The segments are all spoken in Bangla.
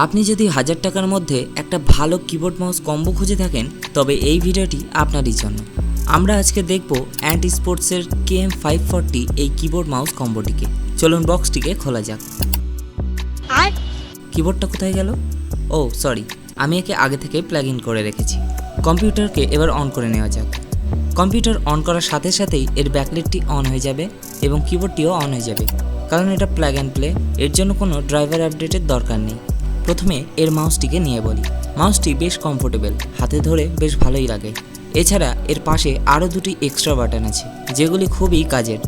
আপনি যদি 1000 টাকার মধ্যে একটা ভালো কিবোর্ড মাউস কম্বো খুঁজে থাকেন তবে এই ভিডিওটি আপনারই জন্য। আমরা আজকে দেখব অ্যান্ট স্পোর্টসের KM540 এই কিবোর্ড মাউস কম্বোটিকে। চলুন বক্সটিকে খোলা যাক। কিবোর্ডটা কোথায় গেল? ও সরি, আমি একে আগে থেকে প্লাগ ইন করে রেখেছি। কম্পিউটারকে এবার অন করে নেওয়া যাক। কম্পিউটার অন করার সাথে সাথেই এর ব্যাকলাইটটি অন হয়ে যাবে এবং কিবোর্ডটিও অন হয়ে যাবে, কারণ এটা প্লাগ অ্যান্ড প্লে, এর জন্য কোনো ড্রাইভার আপডেটের দরকার নেই। প্রথমে এর মাউসটিকে নিয়ে বলি। মাউসটি বেশ কমফোর্টেবল, হাতে ধরে বেশ ভালোই লাগে। এছাড়া এর পাশে আরও দুটি এক্সট্রা বাটন আছে যেগুলি খুবই কাজের।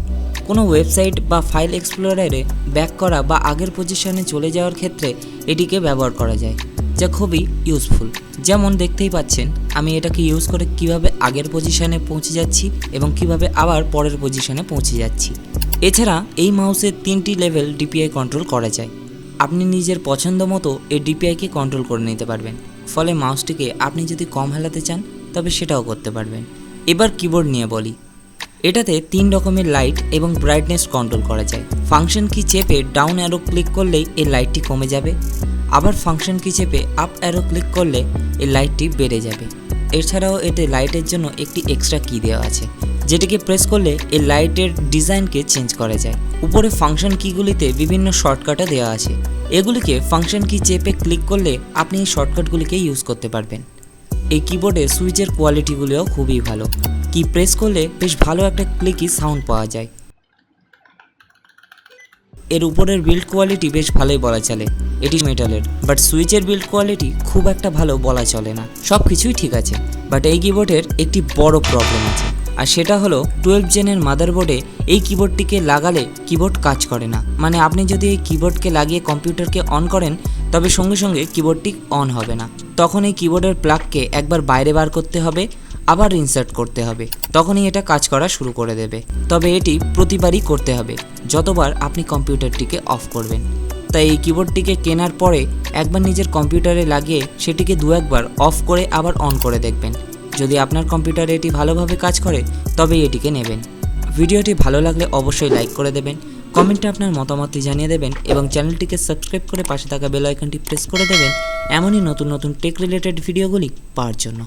কোনো ওয়েবসাইট বা ফাইল এক্সপ্লোরারে ব্যাক করা বা আগের পজিশনে চলে যাওয়ার ক্ষেত্রে এটিকে ব্যবহার করা যায়, যা খুবই ইউজফুল। যেমন দেখতেই পাচ্ছেন আমি এটাকে ইউজ করে কিভাবে আগের পজিশনে পৌঁছে যাচ্ছি এবং কিভাবে আবার পরের পজিশনে পৌঁছে যাচ্ছি। এছাড়া এই মাউসে 3টি লেভেল ডিপিআই কন্ট্রোল করা যায়। আপনি নিজের পছন্দ মতো এই ডিপিআইকে কন্ট্রোল করে নিতে পারবেন, ফলে মাউসটিকে আপনি যদি কম হেলাতে চান তবে সেটাও করতে পারবেন। এবার কিবোর্ড নিয়ে বলি। এটাতে 3 রকমের লাইট এবং ব্রাইটনেস কন্ট্রোল করা যায়। ফাংশন কি চেপে ডাউন অ্যারো ক্লিক করলেই এই লাইটটি কমে যাবে, আবার ফাংশন কি চেপে আপ অ্যারো ক্লিক করলে এই লাইটটি বেড়ে যাবে। এছাড়াও এতে লাইটের জন্য একটি এক্সট্রা কি দেওয়া আছে, যেটিকে প্রেস করলে এই লাইটের ডিজাইনকে চেঞ্জ করা যায়। উপরে ফাংশন কিগুলিতে বিভিন্ন শর্টকাটও দেওয়া আছে, এগুলিকে ফাংশন কি চেপে ক্লিক করলে আপনি এই শর্টকাটগুলিকে ইউজ করতে পারবেন। এই কিবোর্ডে সুইচের কোয়ালিটিগুলিও খুবই ভালো, কি প্রেস করলে বেশ ভালো একটা ক্লিকি সাউন্ড পাওয়া যায়। এর উপরের বিল্ড কোয়ালিটি বেশ ভালোই বলা চলে, এটি মেটালের, বাট সুইচের বিল্ড কোয়ালিটি খুব একটা ভালো বলা চলে না। সব কিছুই ঠিক আছে, বাট এই কিবোর্ডের একটি বড় প্রবলেম আছে, আর সেটা হলো 12 জেনের মাদারবোর্ডে এই কিবোর্ডটিকে লাগালে কিবোর্ড কাজ করে না। মানে আপনি যদি এই কিবোর্ডকে লাগিয়ে কম্পিউটারকে অন করেন তবে সঙ্গে সঙ্গে কিবোর্ডটি অন হবে না। তখন এই কিবোর্ডের প্লাগকে একবার বাইরে বার করতে হবে, আবার ইনসার্ট করতে হবে, তখনই এটা কাজ করা শুরু করে দেবে। তবে এটি প্রতিবারই করতে হবে যতবার আপনি কম্পিউটারটিকে অফ করবেন। তাই এই কিবোর্ডটিকে কেনার পরে একবার নিজের কম্পিউটারে লাগিয়ে সেটিকে 2-1বার অফ করে আবার অন করে দেখবেন। যদি আপনার কম্পিউটারে এটি ভালোভাবে কাজ করে তবেই এটিকে নেবেন। ভিডিওটি ভালো লাগলে অবশ্যই লাইক করে দেবেন, কমেন্টে আপনার মতামতটি জানিয়ে দেবেন এবং চ্যানেলটিকে সাবস্ক্রাইব করে পাশে থাকা বেল আইকনটি প্রেস করে দেবেন এমনই নতুন নতুন টেক রিলেটেড ভিডিওগুলি পাওয়ার জন্য।